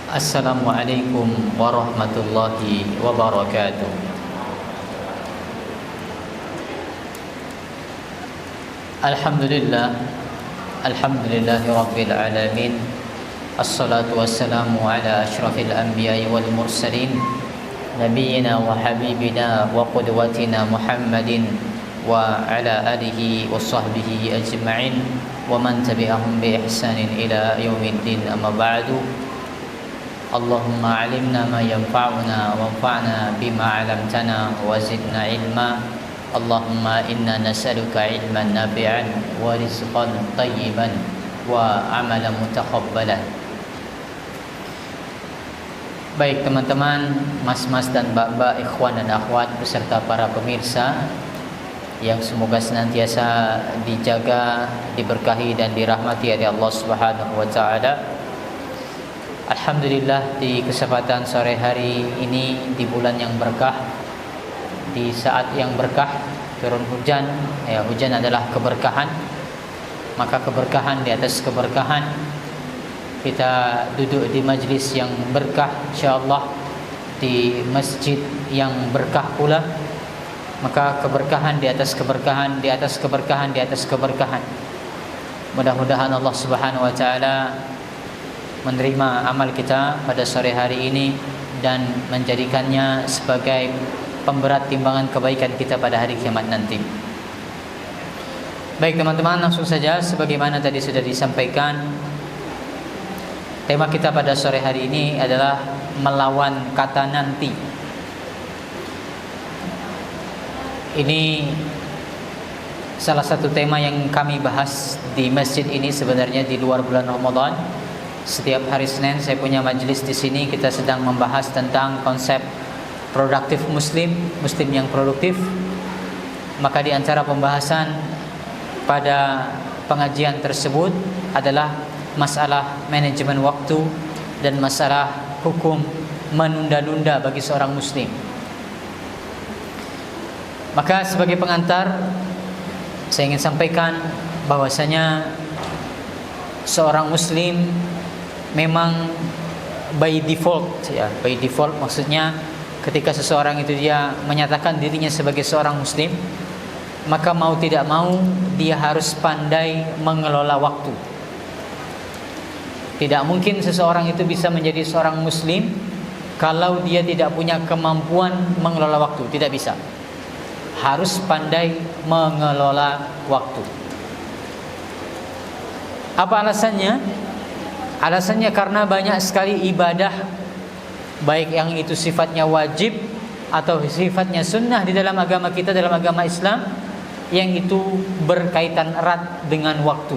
Assalamualaikum warahmatullahi wabarakatuh. Alhamdulillah, alhamdulillahi rabbil alamin. Assalatu wassalamu ala asyrafil anbiya'i wal mursalin, nabiyyina wa habibina wa qudwatina Muhammadin wa ala alihi wa sahbihi ajma'in wa man tabi'ahum bi ihsanin ila yaumiddin. Amma ba'du. Allahumma alimna ma yanfa'una wanfa'na bima 'allamtana wa zidna ilma. Allahumma inna nas'aluka ilman nafi'an wa rizqan tayyiban wa amalan mutakabbalan. Baik teman-teman, mas-mas dan mbak-mbak, ikhwan dan akhwat beserta para pemirsa yang semoga senantiasa dijaga, diberkahi dan dirahmati oleh Allah Subhanahu wa taala. Alhamdulillah, di kesempatan sore hari ini di bulan yang berkah, di saat yang berkah, turun hujan. Ya, hujan adalah keberkahan. Maka keberkahan di atas keberkahan, kita duduk di majlis yang berkah, insyaallah di masjid yang berkah pula. Maka keberkahan di atas keberkahan, di atas keberkahan, di atas keberkahan. Mudah-mudahan Allah Subhanahu wa taala menerima amal kita pada sore hari ini dan menjadikannya sebagai pemberat timbangan kebaikan kita pada hari kiamat nanti. Baik teman-teman, langsung saja sebagaimana tadi sudah disampaikan, tema kita pada sore hari ini adalah melawan kata nanti. Ini salah satu tema yang kami bahas di masjid ini sebenarnya di luar bulan Ramadan. Setiap hari Senin saya punya majelis di sini. Kita sedang membahas tentang konsep produktif muslim, muslim yang produktif. Maka di antara pembahasan pada pengajian tersebut adalah masalah manajemen waktu dan masalah hukum menunda-nunda bagi seorang muslim. Maka sebagai pengantar, saya ingin sampaikan bahwasanya seorang muslim memang by default, ya, by default maksudnya ketika seseorang itu dia menyatakan dirinya sebagai seorang muslim, maka mau tidak mau dia harus pandai mengelola waktu. Tidak mungkin seseorang itu bisa menjadi seorang muslim kalau dia tidak punya kemampuan mengelola waktu, tidak bisa. Harus pandai mengelola waktu. Apa alasannya? Alasannya karena banyak sekali ibadah, baik yang itu sifatnya wajib atau sifatnya sunnah di dalam agama kita, dalam agama Islam, yang itu berkaitan erat dengan waktu.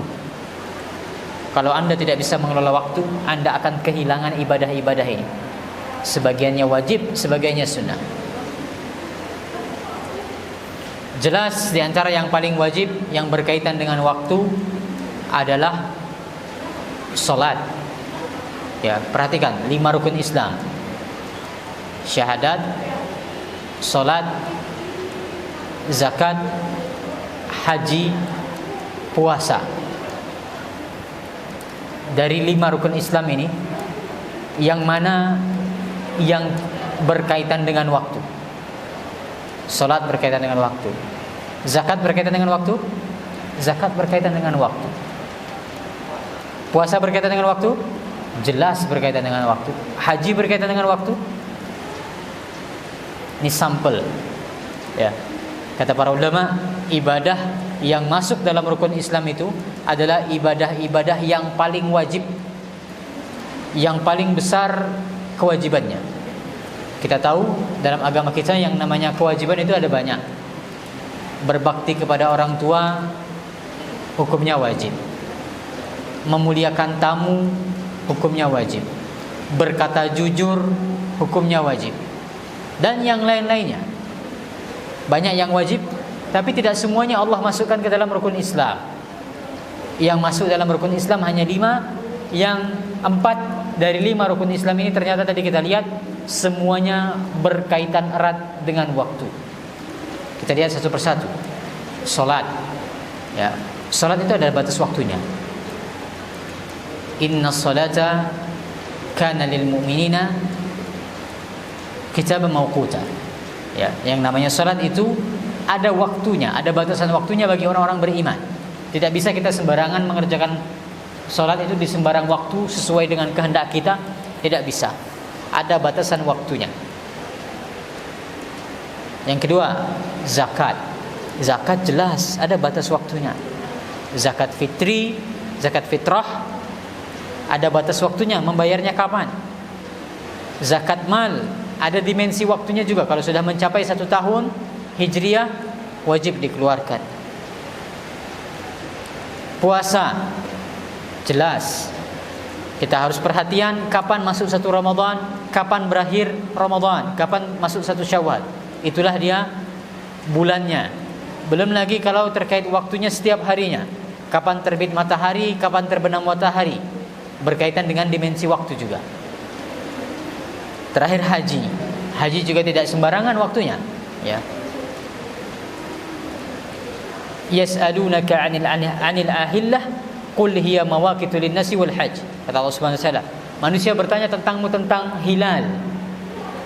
Kalau Anda tidak bisa mengelola waktu, Anda akan kehilangan ibadah-ibadah ini. Sebagiannya wajib, sebagiannya sunnah. Jelas di antara yang paling wajib yang berkaitan dengan waktu adalah salat. Ya, perhatikan 5 rukun Islam: syahadat, salat, zakat, haji, puasa. Dari 5 rukun Islam ini, yang mana yang berkaitan dengan waktu? Salat berkaitan dengan waktu. Zakat berkaitan dengan waktu? Zakat berkaitan dengan waktu. Puasa berkaitan dengan waktu? Jelas berkaitan dengan waktu. Haji berkaitan dengan waktu? Ini sampel. Ya. Kata para ulama, ibadah yang masuk dalam rukun Islam itu adalah ibadah-ibadah yang paling wajib, yang paling besar kewajibannya. Kita tahu dalam agama kita yang namanya kewajiban itu ada banyak. Berbakti kepada orang tua hukumnya wajib. Memuliakan tamu hukumnya wajib. Berkata jujur hukumnya wajib. Dan yang lain-lainnya. Banyak yang wajib, tapi tidak semuanya Allah masukkan ke dalam rukun Islam. Yang masuk dalam rukun Islam hanya 5. Yang 4 dari 5 rukun Islam ini ternyata tadi kita lihat semuanya berkaitan erat dengan waktu. Kita lihat satu persatu. Salat. Ya, salat itu ada batas waktunya. Inna salata kana lil mu'minina kitaban mawquta. Ya, yang namanya salat itu ada waktunya, ada batasan waktunya bagi orang-orang beriman. Tidak bisa kita sembarangan mengerjakan salat itu di sembarang waktu sesuai dengan kehendak kita, tidak bisa. Ada batasan waktunya. Yang kedua, zakat. Zakat jelas ada batas waktunya. Zakat fitri, zakat fitrah ada batas waktunya, membayarnya kapan. Zakat mal ada dimensi waktunya juga. Kalau sudah mencapai 1 tahun Hijriah wajib dikeluarkan. Puasa jelas kita harus perhatian kapan masuk 1 Ramadan, kapan berakhir Ramadan, kapan masuk 1 Syawal. Itulah dia bulannya. Belum lagi kalau terkait waktunya setiap harinya, kapan terbit matahari, kapan terbenam matahari, berkaitan dengan dimensi waktu juga. Terakhir haji. Haji juga tidak sembarangan waktunya, ya. Yas'alunaka 'anil ahillah qul hiya mawaqitu lin-nasi wal hajj. Kata Allah Subhanahu wa taala, manusia bertanya tentangmu tentang hilal.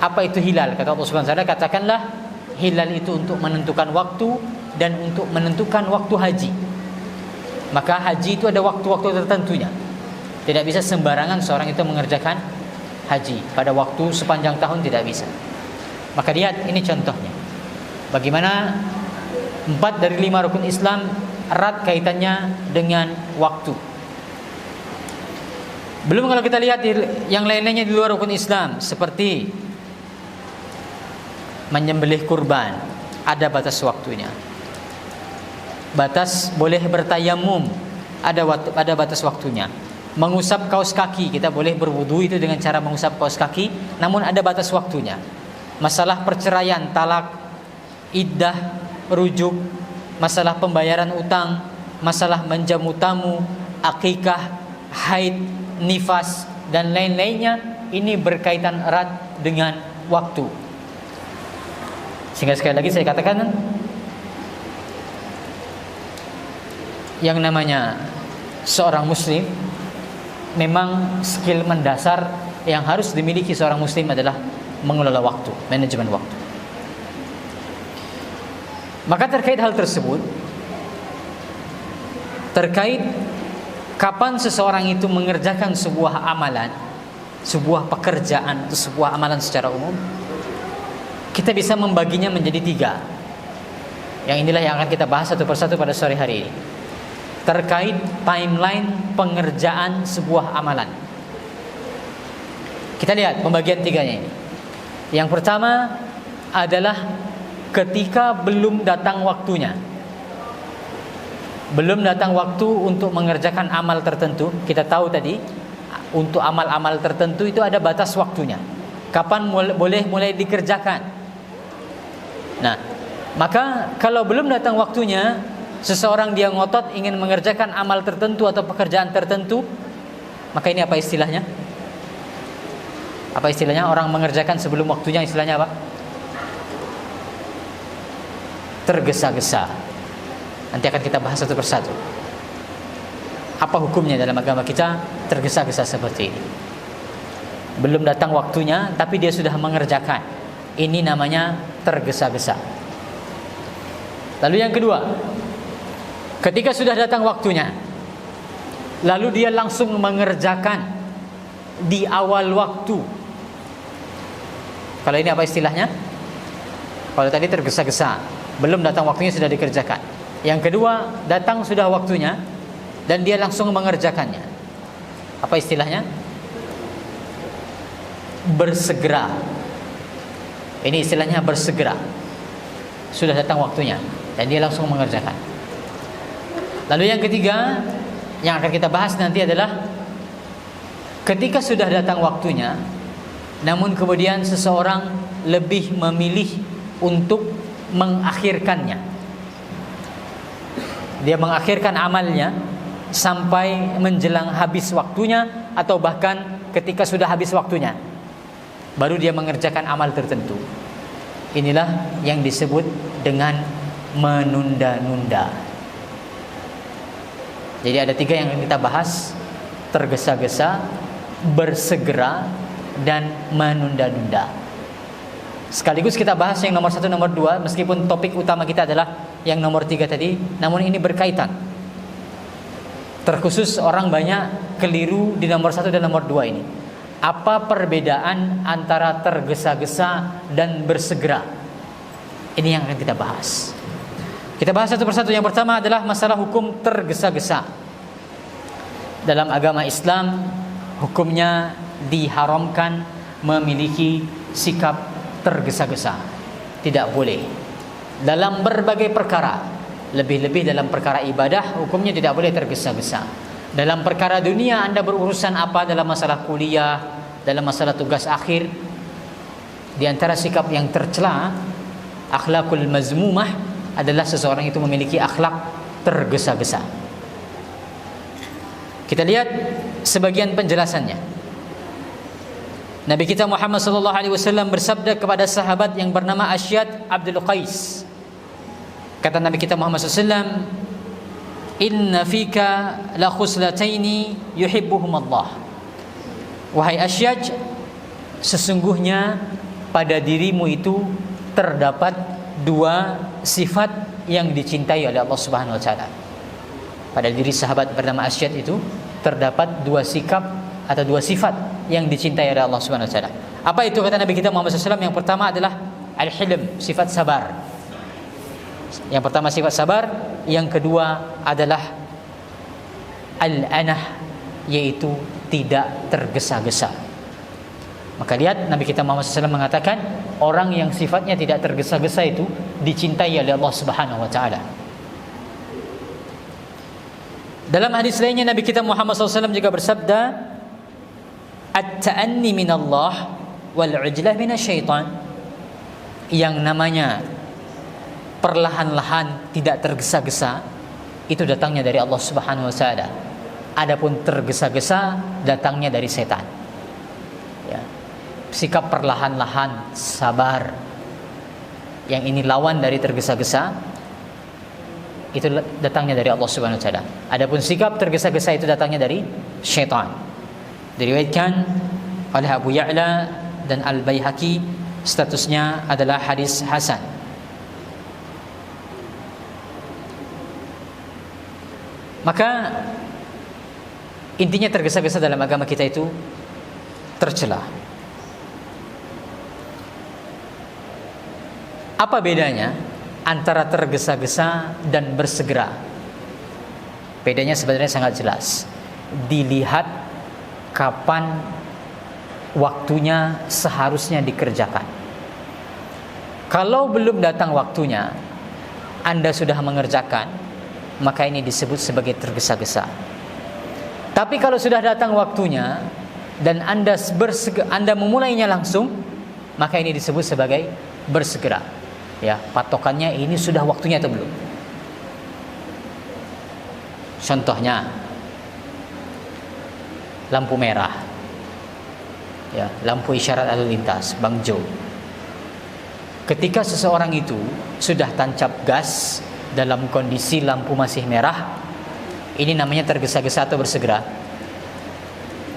Apa itu hilal? Kata Allah Subhanahu wa taala, katakanlah hilal itu untuk menentukan waktu dan untuk menentukan waktu haji. Maka haji itu ada waktu-waktu tertentunya. Tidak bisa sembarangan seorang itu mengerjakan haji pada waktu sepanjang tahun, tidak bisa. Maka lihat ini contohnya. Bagaimana 4 dari 5 rukun Islam erat kaitannya dengan waktu. Belum kalau kita lihat yang lain-lainnya di luar rukun Islam, seperti menyembelih kurban, ada batas waktunya. Batas boleh bertayamum, ada batas waktunya. Mengusap kaos kaki, kita boleh berwudu itu dengan cara mengusap kaos kaki, namun ada batas waktunya. Masalah perceraian, talak, iddah, rujuk, masalah pembayaran utang, masalah menjamu tamu, akikah, haid, nifas, dan lain-lainnya, ini berkaitan erat dengan waktu. Sehingga sekali lagi saya katakan, yang namanya seorang muslim, memang skill mendasar yang harus dimiliki seorang muslim adalah mengelola waktu, manajemen waktu. Maka terkait hal tersebut, terkait kapan seseorang itu mengerjakan sebuah amalan, sebuah pekerjaan atau sebuah amalan secara umum, kita bisa membaginya menjadi 3. Yang inilah yang akan kita bahas satu persatu pada sore hari ini. Terkait timeline pengerjaan sebuah amalan. Kita lihat pembagian 3-nya ini. Yang pertama adalah ketika belum datang waktunya. Belum datang waktu untuk mengerjakan amal tertentu. Kita tahu tadi, untuk amal-amal tertentu itu ada batas waktunya. Kapan boleh mulai dikerjakan. Nah, maka kalau belum datang waktunya, seseorang dia ngotot ingin mengerjakan amal tertentu atau pekerjaan tertentu, maka ini apa istilahnya? Apa istilahnya? Orang mengerjakan sebelum waktunya, istilahnya apa? Tergesa-gesa. Nanti akan kita bahas satu persatu. Apa hukumnya dalam agama kita tergesa-gesa seperti ini? Belum datang waktunya, tapi dia sudah mengerjakan. Ini namanya tergesa-gesa. Lalu yang kedua, ketika sudah datang waktunya, lalu dia langsung mengerjakan di awal waktu. Kalau ini apa istilahnya? Kalau tadi tergesa-gesa, belum datang waktunya sudah dikerjakan. Yang kedua, datang sudah waktunya dan dia langsung mengerjakannya. Apa istilahnya? Bersegera. Ini istilahnya bersegera. Sudah datang waktunya dan dia langsung mengerjakan. Lalu yang ketiga yang akan kita bahas nanti adalah ketika sudah datang waktunya, namun kemudian seseorang lebih memilih untuk mengakhirkannya. Dia mengakhirkan amalnya sampai menjelang habis waktunya, atau bahkan ketika sudah habis waktunya baru dia mengerjakan amal tertentu. Inilah yang disebut dengan menunda-nunda. Jadi ada 3 yang kita bahas: tergesa-gesa, bersegera, dan menunda-nunda. Sekaligus kita bahas yang nomor 1, nomor 2, meskipun topik utama kita adalah yang nomor 3 tadi, namun ini berkaitan. Terkhusus orang banyak keliru di nomor 1 dan nomor 2 ini. Apa perbedaan antara tergesa-gesa dan bersegera? Ini yang akan kita bahas. Kita bahas satu persatu. Yang pertama adalah masalah hukum tergesa-gesa. Dalam agama Islam, hukumnya diharamkan memiliki sikap tergesa-gesa. Tidak boleh. Dalam berbagai perkara, lebih-lebih dalam perkara ibadah, hukumnya tidak boleh tergesa-gesa. Dalam perkara dunia, Anda berurusan apa dalam masalah kuliah, dalam masalah tugas akhir, di antara sikap yang tercela, akhlakul mazmumah, adalah seseorang itu memiliki akhlak tergesa-gesa. Kita lihat sebagian penjelasannya. Nabi kita Muhammad sallallahu alaihi wasallam bersabda kepada sahabat yang bernama Asyad Abdul Qais. Kata Nabi kita Muhammad sallallahu alaihi wasallam, "Inna fika la khuslataini yuhibbuhum Allah." Wahai Asyad, sesungguhnya pada dirimu itu terdapat 2 sifat yang dicintai oleh Allah Subhanahu wa taala. Pada diri sahabat bernama Asyad itu terdapat 2 sikap atau 2 sifat yang dicintai oleh Allah Subhanahu wa taala. Apa itu kata Nabi kita Muhammad SAW? Yang pertama adalah al-hilm, sifat sabar. Yang pertama sifat sabar, yang kedua adalah al-anah, yaitu tidak tergesa-gesa. Maka lihat Nabi kita Muhammad SAW mengatakan orang yang sifatnya tidak tergesa-gesa itu dicintai oleh Allah Subhanahu wa taala. Dalam hadis lainnya Nabi kita Muhammad SAW juga bersabda, "At-ta'anni minallah wal 'ujlah minasyaitan." Yang namanya perlahan-lahan tidak tergesa-gesa itu datangnya dari Allah Subhanahu wa taala. Adapun tergesa-gesa datangnya dari setan. Ya. Sikap perlahan-lahan, sabar, yang ini lawan dari tergesa-gesa, itu datangnya dari Allah Subhanahu wa taala. Adapun sikap tergesa-gesa itu datangnya dari syaitan. Diriwayatkan oleh Abu Ya'la dan Al-Baihaqi, statusnya adalah hadis hasan. Maka intinya tergesa-gesa dalam agama kita itu tercela. Apa bedanya antara tergesa-gesa dan bersegera? Bedanya sebenarnya sangat jelas. Dilihat kapan waktunya seharusnya dikerjakan. Kalau belum datang waktunya, Anda sudah mengerjakan, maka ini disebut sebagai tergesa-gesa. Tapi kalau sudah datang waktunya dan Anda memulainya langsung, maka ini disebut sebagai bersegera. Ya, patokannya ini sudah waktunya atau belum. Contohnya lampu merah, ya, lampu isyarat lalu lintas, Bang Jo. Ketika seseorang itu sudah tancap gas dalam kondisi lampu masih merah, ini namanya tergesa-gesa atau bersegera?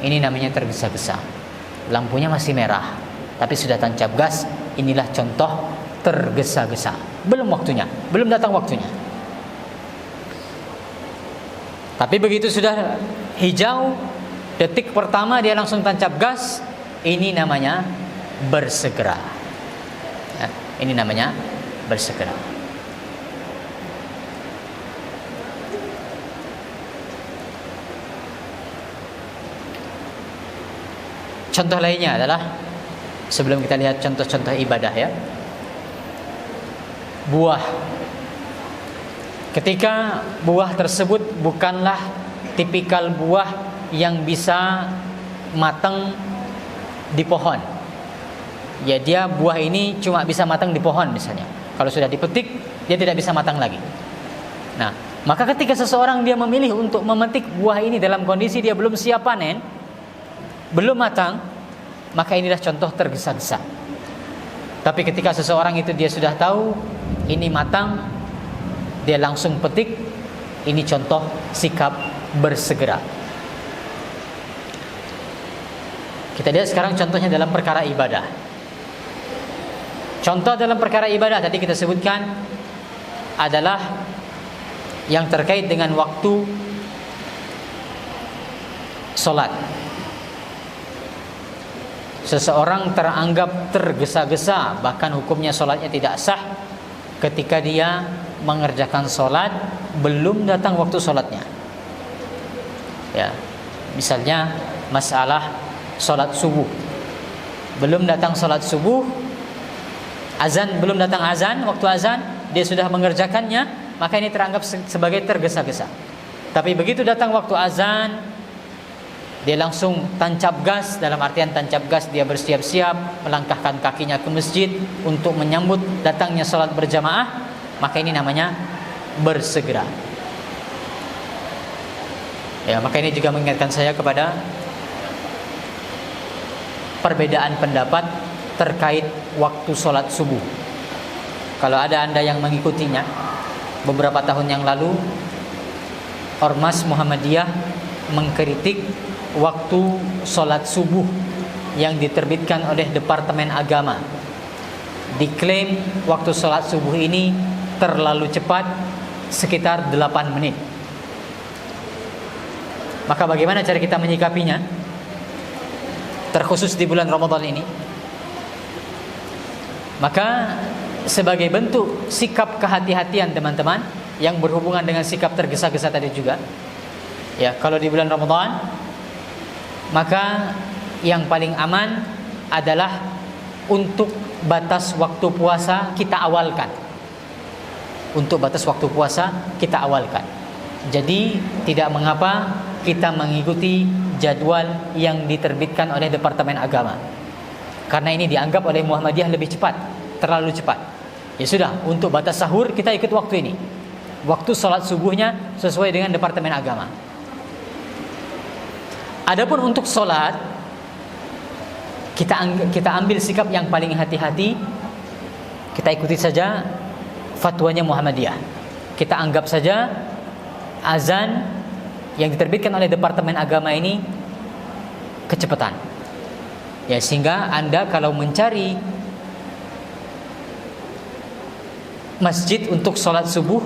Ini namanya tergesa-gesa. Lampunya masih merah, tapi sudah tancap gas. Inilah contoh tergesa-gesa. Belum waktunya, belum datang waktunya. Tapi begitu sudah hijau, detik pertama dia langsung tancap gas, ini namanya bersegera. Ya, ini namanya bersegera. Contoh lainnya adalah, sebelum kita lihat contoh-contoh ibadah ya, buah. Ketika buah tersebut bukanlah tipikal buah yang bisa matang di pohon, ya dia buah ini cuma bisa matang di pohon misalnya. Kalau sudah dipetik, dia tidak bisa matang lagi. Nah, maka ketika seseorang dia memilih untuk memetik buah ini dalam kondisi dia belum siap panen, belum matang, maka inilah contoh tergesa-gesa. Tapi ketika seseorang itu dia sudah tahu ini matang, dia langsung petik, ini contoh sikap bersegera. Kita lihat sekarang contohnya dalam perkara ibadah. Contoh dalam perkara ibadah tadi kita sebutkan adalah yang terkait dengan waktu solat. Seseorang teranggap tergesa-gesa, bahkan hukumnya solatnya tidak sah ketika dia mengerjakan solat belum datang waktu solatnya. Ya, misalnya masalah solat subuh, belum datang solat subuh, azan belum datang azan, waktu azan dia sudah mengerjakannya, maka ini teranggap sebagai tergesa-gesa. Tapi begitu datang waktu azan, dia langsung tancap gas. Dalam artian tancap gas, dia bersiap-siap melangkahkan kakinya ke masjid untuk menyambut datangnya salat berjamaah, maka ini namanya bersegera. Ya, maka ini juga mengingatkan saya kepada perbedaan pendapat terkait waktu salat subuh. Kalau ada Anda yang mengikutinya, beberapa tahun yang lalu Ormas Muhammadiyah mengkritik waktu sholat subuh yang diterbitkan oleh Departemen Agama. Diklaim waktu sholat subuh ini terlalu cepat, sekitar 8 menit. Maka bagaimana cara kita menyikapinya, terkhusus di bulan Ramadan ini? Maka sebagai bentuk sikap kehati-hatian teman-teman yang berhubungan dengan sikap tergesa-gesa tadi juga, ya, kalau di bulan Ramadan, maka yang paling aman adalah untuk batas waktu puasa kita awalkan. Untuk batas waktu puasa kita awalkan. Jadi tidak mengapa kita mengikuti jadwal yang diterbitkan oleh Departemen Agama, karena ini dianggap oleh Muhammadiyah lebih cepat, terlalu cepat. Ya sudah, untuk batas sahur kita ikut waktu ini. Waktu sholat subuhnya sesuai dengan Departemen Agama. Adapun untuk sholat, kita ambil sikap yang paling hati-hati. Kita ikuti saja fatwanya Muhammadiyah. Kita anggap saja azan yang diterbitkan oleh Departemen Agama ini kecepatan. Ya, sehingga Anda kalau mencari masjid untuk sholat subuh,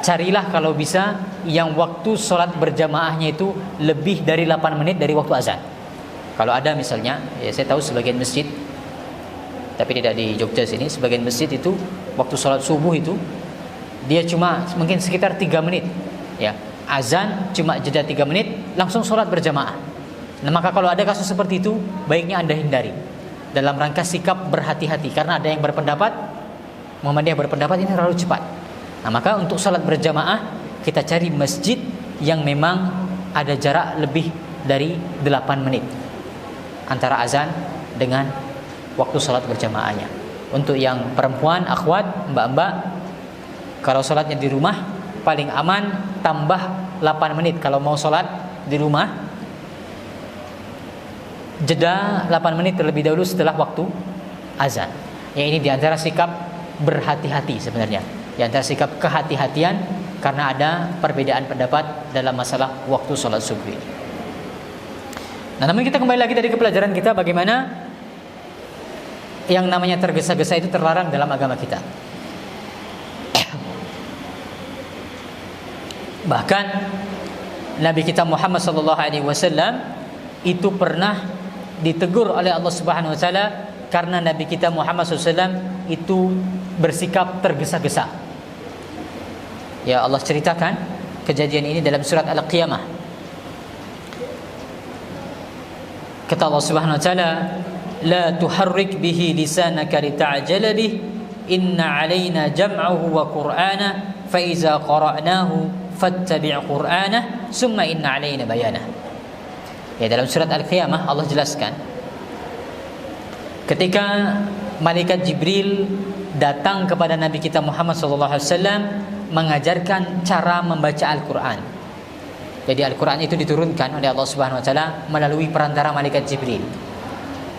carilah kalau bisa yang waktu sholat berjamaahnya itu lebih dari 8 menit dari waktu azan. Kalau ada misalnya, ya saya tahu sebagian masjid, tapi tidak di Jogja sini, sebagian masjid itu waktu sholat subuh itu dia cuma mungkin sekitar 3 menit. Ya, azan cuma jeda 3 menit, langsung sholat berjamaah. Nah, maka kalau ada kasus seperti itu, baiknya Anda hindari dalam rangka sikap berhati-hati, karena ada yang berpendapat, Muhammadiyah berpendapat ini terlalu cepat. Nah, maka untuk sholat berjamaah kita cari masjid yang memang ada jarak lebih dari 8 menit antara azan dengan waktu sholat berjamaahnya. Untuk yang perempuan, akhwat, mbak-mbak, kalau sholatnya di rumah paling aman tambah 8 menit. Kalau mau sholat di rumah, jeda 8 menit terlebih dahulu setelah waktu azan. Ya, ini diantara sikap berhati-hati sebenarnya, diantara sikap kehati-hatian, karena ada perbedaan pendapat dalam masalah waktu sholat subuh ini. Nah, namun kita kembali lagi dari kepelajaran kita, bagaimana yang namanya tergesa-gesa itu terlarang dalam agama kita. Bahkan Nabi kita Muhammad SAW itu pernah ditegur oleh Allah Subhanahu Wa Taala karena Nabi kita Muhammad SAW itu bersikap tergesa-gesa. Ya, Allah ceritakan kejadian ini dalam surat Al-Qiyamah. Kata Allah Subhanahu Wa Taala, "La tuharrik bihi lisanaka lita'jala bih, inna 'alaina jam'ahu wa qur'ana, fa iza qara'nahu fattabi' qur'anah, summa inna 'alaina bayanah." Ya, dalam surat Al-Qiyamah Allah jelaskan ketika malaikat Jibril datang kepada Nabi kita Muhammad SAW mengajarkan cara membaca Al-Quran. Jadi Al-Quran itu diturunkan oleh Allah Subhanahu Wa Taala melalui perantara malaikat Jibril.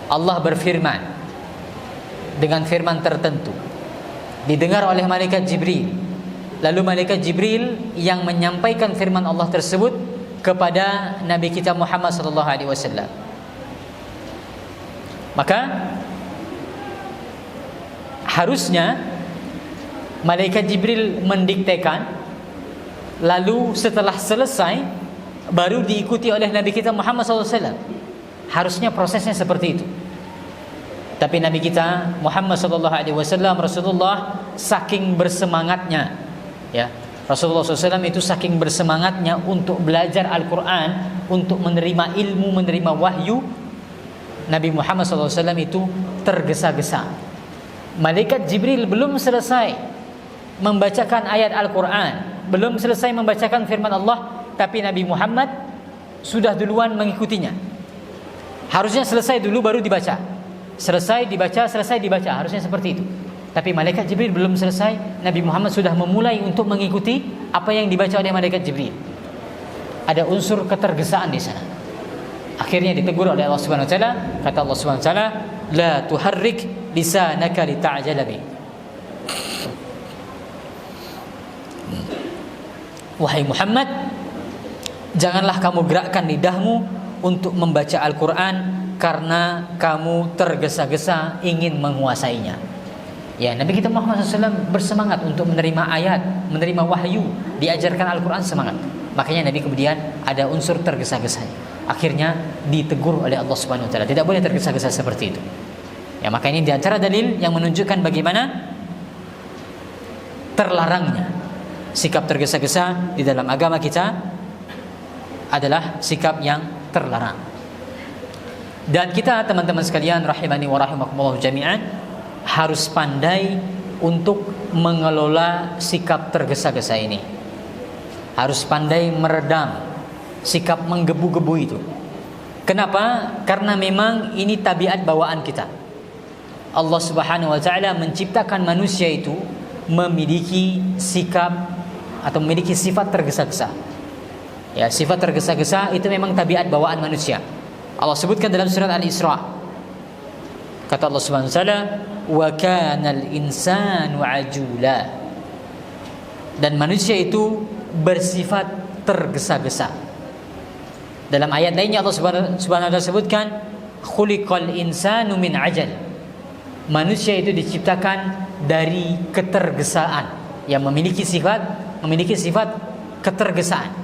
Allah berfirman dengan firman tertentu, didengar oleh malaikat Jibril. Lalu malaikat Jibril yang menyampaikan firman Allah tersebut kepada Nabi kita Muhammad SAW. Maka harusnya malaikat Jibril mendiktekan, lalu setelah selesai baru diikuti oleh Nabi kita Muhammad SAW. Harusnya prosesnya seperti itu. Tapi Nabi kita Muhammad SAW, Rasulullah, saking bersemangatnya, ya, Rasulullah SAW itu saking bersemangatnya untuk belajar Al-Quran, untuk menerima ilmu, menerima wahyu, Nabi Muhammad SAW itu tergesa-gesa. Malaikat Jibril belum selesai membacakan ayat Al-Quran, belum selesai membacakan firman Allah, tapi Nabi Muhammad sudah duluan mengikutinya. Harusnya selesai dulu baru dibaca. Selesai dibaca, harusnya seperti itu. Tapi malaikat Jibril belum selesai, Nabi Muhammad sudah memulai untuk mengikuti apa yang dibaca oleh malaikat Jibril. Ada unsur ketergesaan di sana. Akhirnya ditegur oleh Allah Subhanahu wa taala. Kata Allah Subhanahu wa taala, "La tuharrik lisanaka lita'jala bih." Wahai Muhammad, janganlah kamu gerakkan lidahmu untuk membaca Al-Quran karena kamu tergesa-gesa ingin menguasainya. Ya, Nabi kita Muhammad SAW bersemangat untuk menerima ayat, menerima wahyu, diajarkan Al-Quran, semangat. Makanya Nabi kemudian ada unsur tergesa-gesa. Akhirnya ditegur oleh Allah Subhanahu wa taala, tidak boleh tergesa-gesa seperti itu. Ya, maka ini di antara dalil yang menunjukkan bagaimana terlarangnya sikap tergesa-gesa di dalam agama kita adalah sikap yang terlarang. Dan kita, teman-teman sekalian rahimani wa rahimakumullah jami'an, harus pandai untuk mengelola sikap tergesa-gesa ini. Harus pandai meredam sikap menggebu-gebu itu. Kenapa? Karena memang ini tabiat bawaan kita. Allah Subhanahu wa taala menciptakan manusia itu memiliki sikap atau memiliki sifat tergesa-gesa. Ya, sifat tergesa-gesa itu memang tabiat bawaan manusia. Allah sebutkan dalam surat Al-Isra. Kata Allah Subhanahu wa taala, "Wa kanal insanu ajula." Dan manusia itu bersifat tergesa-gesa. Dalam ayat lainnya Allah Subhanahu wa taala sebutkan, "Khuliqal insanu min ajal." Manusia itu diciptakan dari ketergesaan, yang memiliki sifat ketergesaan.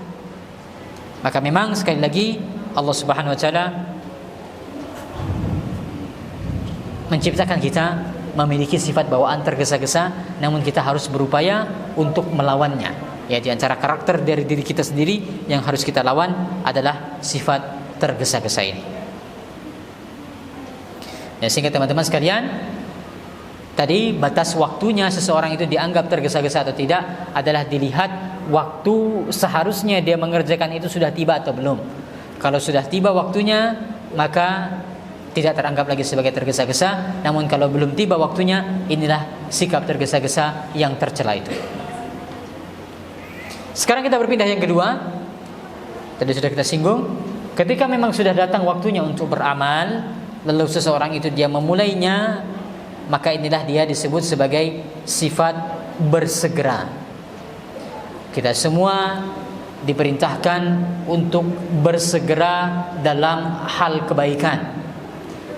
Maka memang sekali lagi Allah Subhanahu wa taala menciptakan kita memiliki sifat bawaan tergesa-gesa, namun kita harus berupaya untuk melawannya. Ya, di antara karakter dari diri kita sendiri yang harus kita lawan adalah sifat tergesa-gesa ini. Ya, sehingga teman-teman sekalian, tadi batas waktunya seseorang itu dianggap tergesa-gesa atau tidak adalah dilihat waktu seharusnya dia mengerjakan itu sudah tiba atau belum. Kalau sudah tiba waktunya, maka tidak teranggap lagi sebagai tergesa-gesa. Namun kalau belum tiba waktunya, inilah sikap tergesa-gesa yang tercela itu. Sekarang kita berpindah yang kedua. Tadi sudah kita singgung, ketika memang sudah datang waktunya untuk beramal, lalu seseorang itu dia memulainya, maka inilah dia disebut sebagai sifat bersegera. Kita semua diperintahkan untuk bersegera dalam hal kebaikan,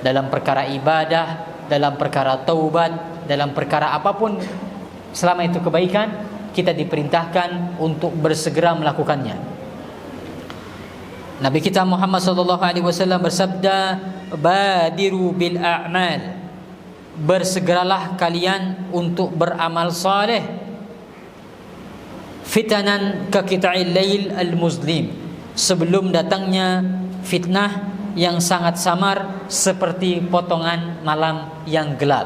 dalam perkara ibadah, dalam perkara taubat, dalam perkara apapun selama itu kebaikan, kita diperintahkan untuk bersegera melakukannya. Nabi kita Muhammad SAW bersabda, "Badiru bil a'mal." Bersegeralah kalian untuk beramal saleh. Fitanan ka qita'il lail al-muzlim. Sebelum datangnya fitnah yang sangat samar seperti potongan malam yang gelap.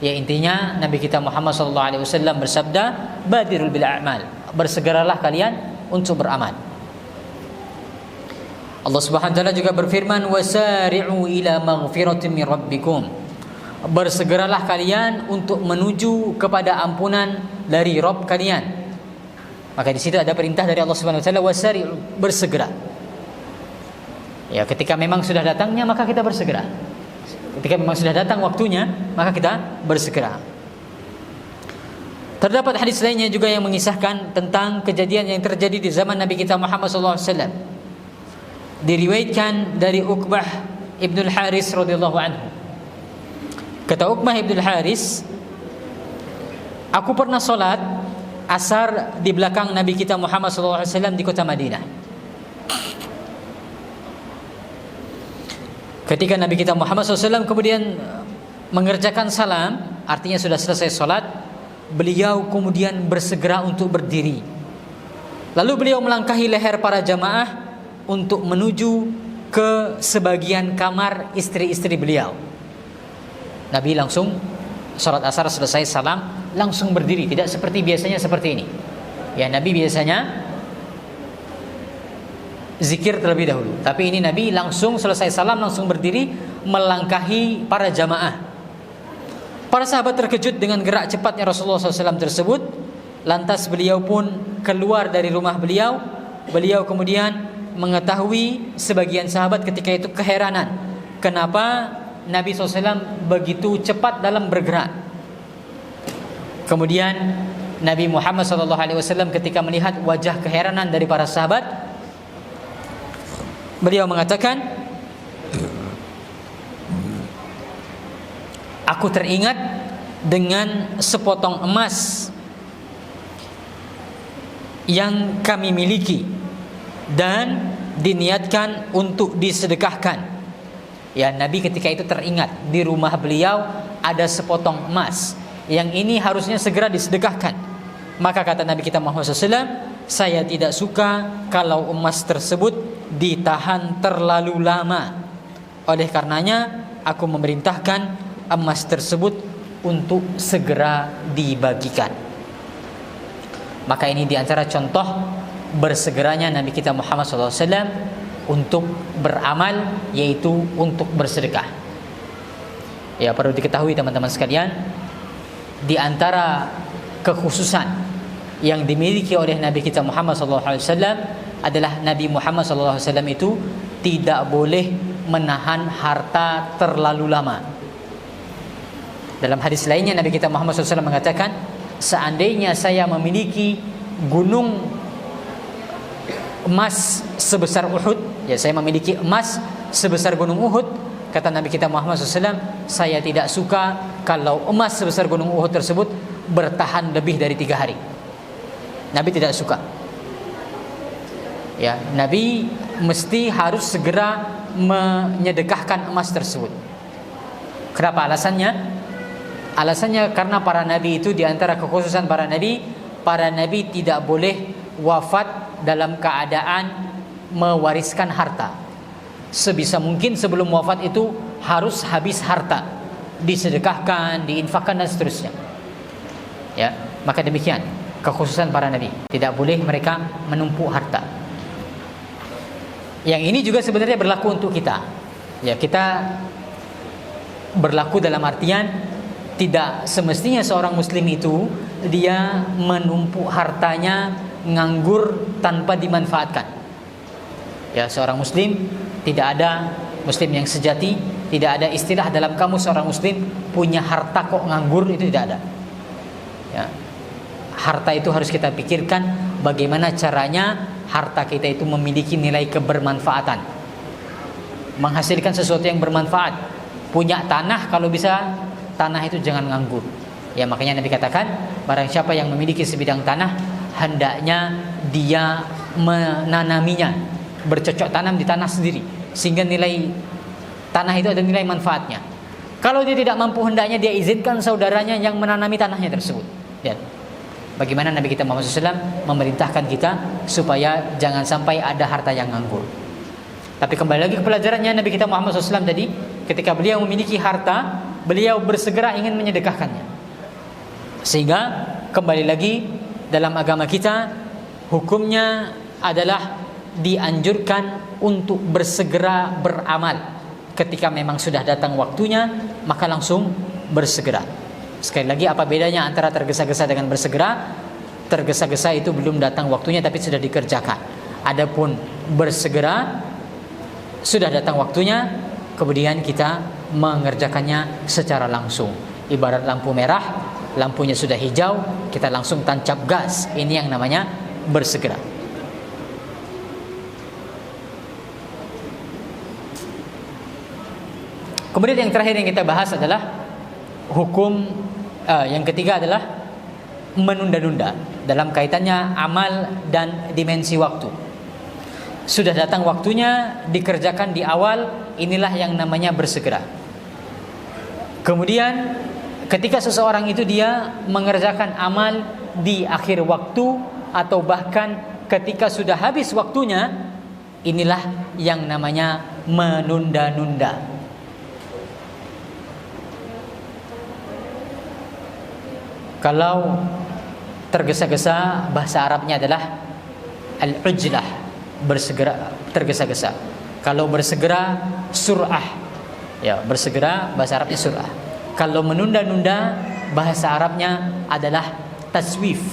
Ya, intinya Nabi kita Muhammad SAW bersabda, "Badirul bil a'mal." Bersegeralah kalian untuk beramal. Allah Subhanahu wa taala juga berfirman, "Wasari'u ila maghfiratin min rabbikum." Bersegeralah kalian untuk menuju kepada ampunan dari Rabb kalian. Maka di situ ada perintah dari Allah Subhanahu wa taala, "Wasari'u," bersegera. Ya, ketika memang sudah datangnya maka kita bersegera. Ketika memang sudah datang waktunya, maka kita bersegera. Terdapat hadis lainnya juga yang mengisahkan tentang kejadian yang terjadi di zaman Nabi kita Muhammad SAW. Diriwayatkan dari Uqbah ibnul Haris radhiyallahu anhu. Kata Uqbah ibnul Haris, aku pernah solat asar di belakang Nabi kita Muhammad SAW di kota Madinah. Ketika Nabi kita Muhammad SAW kemudian mengerjakan salam, artinya sudah selesai solat, beliau kemudian bersegera untuk berdiri. Lalu beliau melangkahi leher para jamaah untuk menuju ke sebagian kamar istri-istri beliau. Nabi langsung sholat asar selesai salam langsung berdiri, tidak seperti biasanya seperti ini. Ya, Nabi biasanya zikir terlebih dahulu, tapi ini Nabi langsung selesai salam langsung berdiri melangkahi para jamaah. Para sahabat terkejut dengan gerak cepatnya Rasulullah SAW tersebut. Lantas beliau pun keluar dari rumah beliau. Beliau kemudian mengetahui sebagian sahabat ketika itu keheranan, kenapa Nabi SAW begitu cepat dalam bergerak. Kemudian Nabi Muhammad SAW ketika melihat wajah keheranan dari para sahabat, beliau mengatakan, aku teringat dengan sepotong emas yang kami miliki dan diniatkan untuk disedekahkan. Ya, Nabi ketika itu teringat di rumah beliau ada sepotong emas yang ini harusnya segera disedekahkan. Maka kata Nabi kita Muhammad SAW, saya tidak suka kalau emas tersebut ditahan terlalu lama. Oleh karenanya aku memerintahkan emas tersebut untuk segera dibagikan. Maka ini diantara contoh bersegeranya Nabi kita Muhammad SAW untuk beramal, yaitu untuk bersedekah. Ya, perlu diketahui teman-teman sekalian, di antara kekhususan yang dimiliki oleh Nabi kita Muhammad SAW adalah Nabi Muhammad SAW itu tidak boleh menahan harta terlalu lama. Dalam hadis lainnya Nabi kita Muhammad SAW mengatakan, seandainya saya memiliki gunung emas sebesar Uhud, ya saya memiliki emas sebesar gunung Uhud, kata Nabi kita Muhammad SAW, saya tidak suka kalau emas sebesar gunung Uhud tersebut bertahan lebih dari 3 hari. Nabi tidak suka. Ya, Nabi mesti harus segera menyedekahkan emas tersebut. Kenapa alasannya? Alasannya karena para nabi itu, di antara kekhususan para nabi tidak boleh wafat dalam keadaan mewariskan harta. Sebisa mungkin sebelum wafat itu harus habis harta, disedekahkan, diinfakkan dan seterusnya. Ya, maka demikian kekhususan para nabi, tidak boleh mereka menumpuk harta. Yang ini juga sebenarnya berlaku untuk kita. Ya, kita berlaku dalam artian tidak semestinya seorang muslim itu dia menumpuk hartanya nganggur tanpa dimanfaatkan. Ya, seorang muslim tidak ada muslim yang sejati, tidak ada istilah dalam kamus seorang muslim punya harta kok nganggur, itu tidak ada. Ya. Harta itu harus kita pikirkan bagaimana caranya harta kita itu memiliki nilai kebermanfaatan, menghasilkan sesuatu yang bermanfaat. Punya tanah, kalau bisa tanah itu jangan nganggur. Ya, makanya Nabi katakan, barang siapa yang memiliki sebidang tanah, hendaknya dia menanaminya, bercocok tanam di tanah sendiri, sehingga nilai tanah itu ada nilai manfaatnya. Kalau dia tidak mampu, hendaknya dia izinkan saudaranya yang menanami tanahnya tersebut. Ya. Bagaimana Nabi kita Muhammad SAW memerintahkan kita supaya jangan sampai ada harta yang nganggur. Tapi kembali lagi ke pelajarannya Nabi kita Muhammad SAW tadi, ketika beliau memiliki harta, beliau bersegera ingin menyedekahkannya. Sehingga kembali lagi dalam agama kita, hukumnya adalah dianjurkan untuk bersegera beramal. Ketika memang sudah datang waktunya, maka langsung bersegera. Sekali lagi, apa bedanya antara tergesa-gesa dengan bersegera? Tergesa-gesa itu belum datang waktunya tapi sudah dikerjakan. Adapun bersegera, sudah datang waktunya, kemudian kita mengerjakannya secara langsung. Ibarat lampu merah, lampunya sudah hijau, kita langsung tancap gas. Ini yang namanya bersegera. Kemudian yang terakhir yang kita bahas adalah hukum yang ketiga adalah menunda-nunda dalam kaitannya amal dan dimensi waktu. Sudah datang waktunya dikerjakan di awal, inilah yang namanya bersegera. Kemudian ketika seseorang itu dia mengerjakan amal di akhir waktu atau bahkan ketika sudah habis waktunya, inilah yang namanya menunda-nunda. Kalau tergesa-gesa, bahasa Arabnya adalah al-ujlah, bersegera, tergesa-gesa. Kalau bersegera, sur'ah. Ya, bersegera bahasa Arabnya sur'ah. Kalau menunda-nunda, bahasa Arabnya adalah taswif.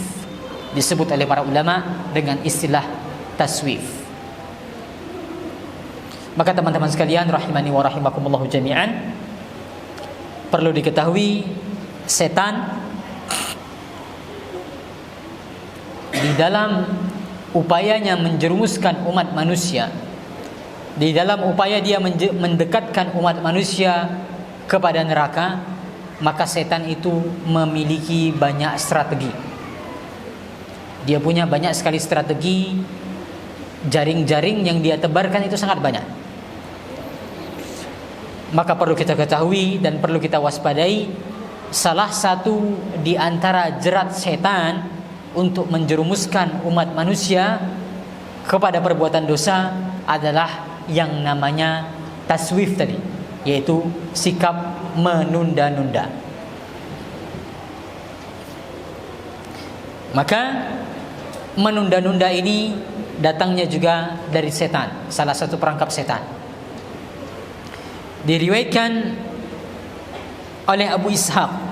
Disebut oleh para ulama dengan istilah taswif. Maka teman-teman sekalian rahimani wa rahimakumullahu jami'an, perlu diketahui setan di dalam upayanya menjerumuskan umat manusia, di dalam upaya dia mendekatkan umat manusia kepada neraka, maka setan itu memiliki banyak strategi. Dia punya banyak sekali strategi, jaring-jaring yang dia tebarkan itu sangat banyak. Maka perlu kita ketahui dan perlu kita waspadai, salah satu di antara jerat setan untuk menjerumuskan umat manusia kepada perbuatan dosa adalah yang namanya taswif tadi, yaitu sikap menunda-nunda. Maka menunda-nunda ini datangnya juga dari setan, salah satu perangkap setan. Diriwayatkan oleh Abu Ishaq,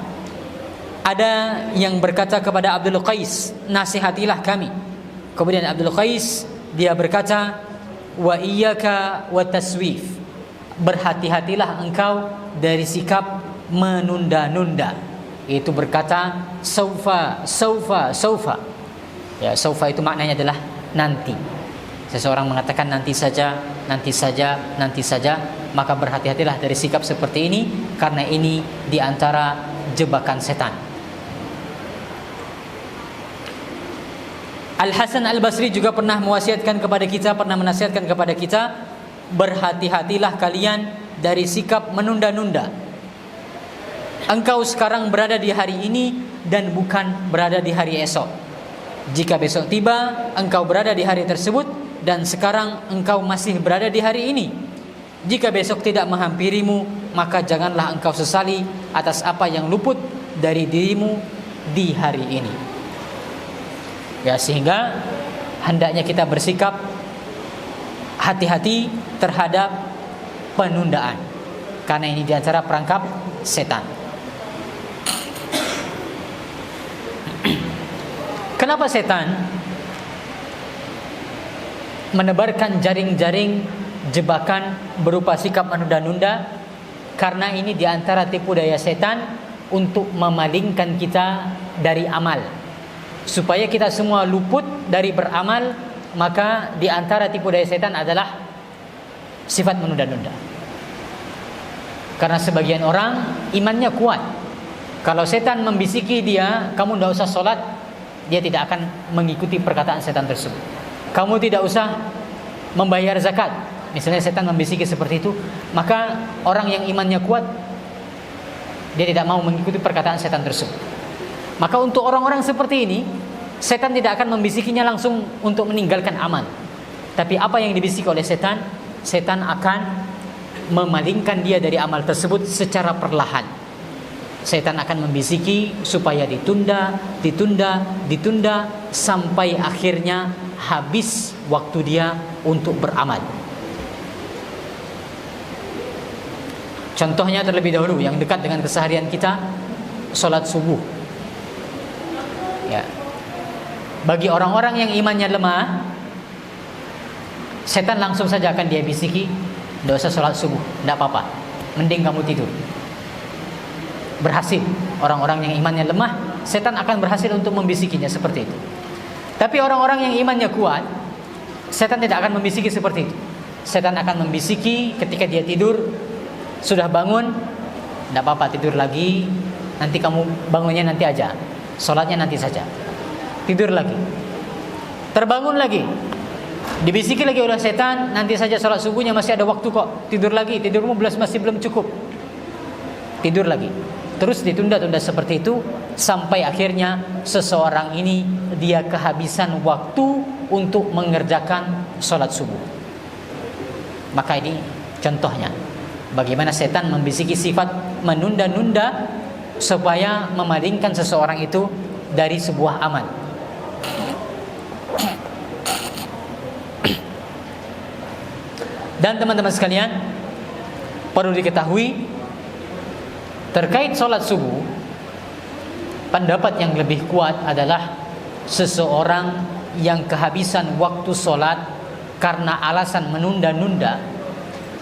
ada yang berkata kepada Abdul Qais, nasihatilah kami. Kemudian Abdul Qais dia berkata, wa iyyaka wa taswif, berhati-hatilah engkau dari sikap menunda-nunda. Itu berkata saufa, saufa, saufa. Ya, saufa itu maknanya adalah nanti. Seseorang mengatakan nanti saja, nanti saja, nanti saja, maka berhati-hatilah dari sikap seperti ini, karena ini di antara jebakan setan. Al-Hasan Al-Basri juga pernah mewasiatkan kepada kita, pernah menasihatkan kepada kita, berhati-hatilah kalian dari sikap menunda-nunda. Engkau sekarang berada di hari ini dan bukan berada di hari esok. Jika besok tiba, engkau berada di hari tersebut dan sekarang engkau masih berada di hari ini. Jika besok tidak menghampirimu, maka janganlah engkau sesali atas apa yang luput dari dirimu di hari ini. Ya, sehingga hendaknya kita bersikap hati-hati terhadap penundaan, karena ini diantara perangkap setan. Kenapa setan menebarkan jaring-jaring jebakan berupa sikap menunda-nunda? Karena ini diantara tipu daya setan untuk memalingkan kita dari amal, supaya kita semua luput dari beramal. Maka di antara tipu daya setan adalah sifat menunda-nunda. Karena sebagian orang imannya kuat, kalau setan membisiki dia, kamu tidak usah sholat, dia tidak akan mengikuti perkataan setan tersebut. Kamu tidak usah membayar zakat, misalnya setan membisiki seperti itu, maka orang yang imannya kuat, dia tidak mau mengikuti perkataan setan tersebut. Maka untuk orang-orang seperti ini, setan tidak akan membisikinya langsung untuk meninggalkan amal. Tapi apa yang dibisiki oleh setan, setan akan memalingkan dia dari amal tersebut secara perlahan. Setan akan membisiki supaya ditunda, ditunda, ditunda sampai akhirnya habis waktu dia untuk beramal. Contohnya terlebih dahulu yang dekat dengan keseharian kita, sholat subuh. Ya. Bagi orang-orang yang imannya lemah, setan langsung saja akan dia bisiki, tidak usah sholat subuh, tidak apa-apa, mending kamu tidur. Berhasil. Orang-orang yang imannya lemah, setan akan berhasil untuk membisikinya seperti itu. Tapi orang-orang yang imannya kuat, setan tidak akan membisiki seperti itu. Setan akan membisiki ketika dia tidur, Sudah bangun, tidak apa-apa, tidur lagi. Nanti kamu bangunnya nanti aja, sholatnya nanti saja. Tidur lagi. Terbangun lagi, dibisiki lagi oleh setan, nanti saja sholat subuhnya, masih ada waktu kok. Tidur lagi, tidurmu masih belum cukup. Tidur lagi. Terus ditunda-tunda seperti itu sampai akhirnya seseorang ini dia kehabisan waktu untuk mengerjakan sholat subuh. Maka ini contohnya bagaimana setan membisiki sifat menunda-nunda supaya memalingkan seseorang itu dari sebuah amal. Dan teman-teman sekalian, perlu diketahui terkait sholat subuh, pendapat yang lebih kuat adalah seseorang yang kehabisan waktu sholat karena alasan menunda-nunda,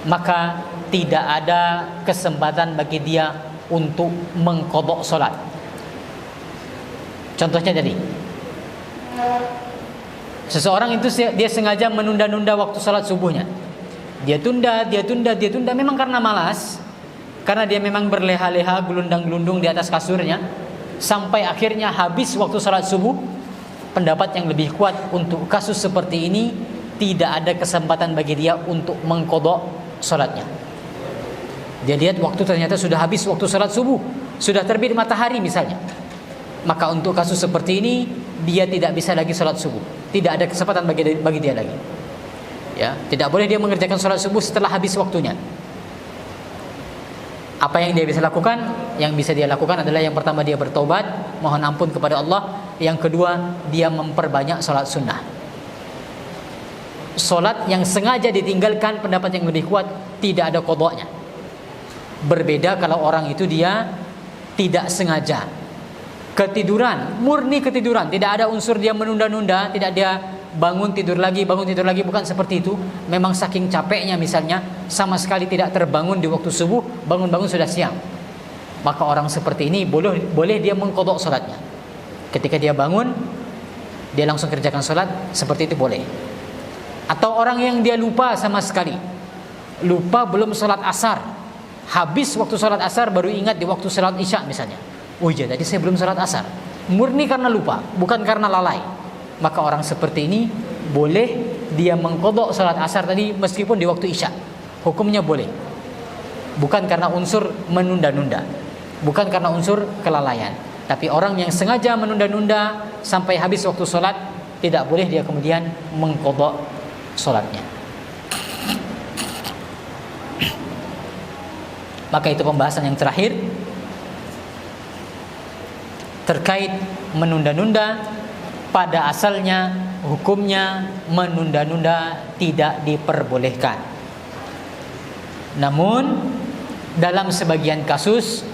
maka tidak ada kesempatan bagi dia untuk mengqadha sholat. Contohnya tadi, seseorang itu dia sengaja menunda-nunda waktu sholat subuhnya. Dia tunda memang karena malas, karena dia memang berleha-leha, gelundang-gelundung di atas kasurnya, sampai akhirnya habis waktu sholat subuh. Pendapat yang lebih kuat untuk kasus seperti ini, tidak ada kesempatan bagi dia untuk mengqadha sholatnya. Dia lihat waktu ternyata sudah habis waktu sholat subuh, sudah terbit matahari misalnya. Maka untuk kasus seperti ini, dia tidak bisa lagi sholat subuh, tidak ada kesempatan bagi dia lagi. Ya, tidak boleh dia mengerjakan sholat subuh setelah habis waktunya. Apa yang dia bisa lakukan? Yang bisa dia lakukan adalah yang pertama dia bertobat, mohon ampun kepada Allah. Yang kedua, dia memperbanyak sholat sunnah. Sholat yang sengaja ditinggalkan, pendapat yang lebih kuat, tidak ada qadha'nya. Berbeda kalau orang itu dia tidak sengaja ketiduran, murni ketiduran, tidak ada unsur dia menunda-nunda, tidak dia bangun tidur lagi, bukan seperti itu. Memang saking capeknya misalnya, sama sekali tidak terbangun di waktu subuh, bangun-bangun sudah siang. Maka orang seperti ini boleh dia mengqadha salatnya. Ketika dia bangun, dia langsung kerjakan salat, seperti itu boleh. Atau orang yang dia lupa sama sekali, lupa belum salat asar, habis waktu salat asar baru ingat di waktu salat isya misalnya. Oh iya, tadi saya belum salat asar. Murni karena lupa, bukan karena lalai. Maka orang seperti ini boleh dia mengqadha salat asar tadi meskipun di waktu isya. Hukumnya boleh. Bukan karena unsur menunda-nunda, bukan karena unsur kelalaian. Tapi orang yang sengaja menunda-nunda sampai habis waktu salat, tidak boleh dia kemudian mengqadha salatnya. Maka itu pembahasan yang terakhir terkait menunda-nunda. Pada asalnya hukumnya menunda-nunda tidak diperbolehkan. Namun dalam sebagian kasus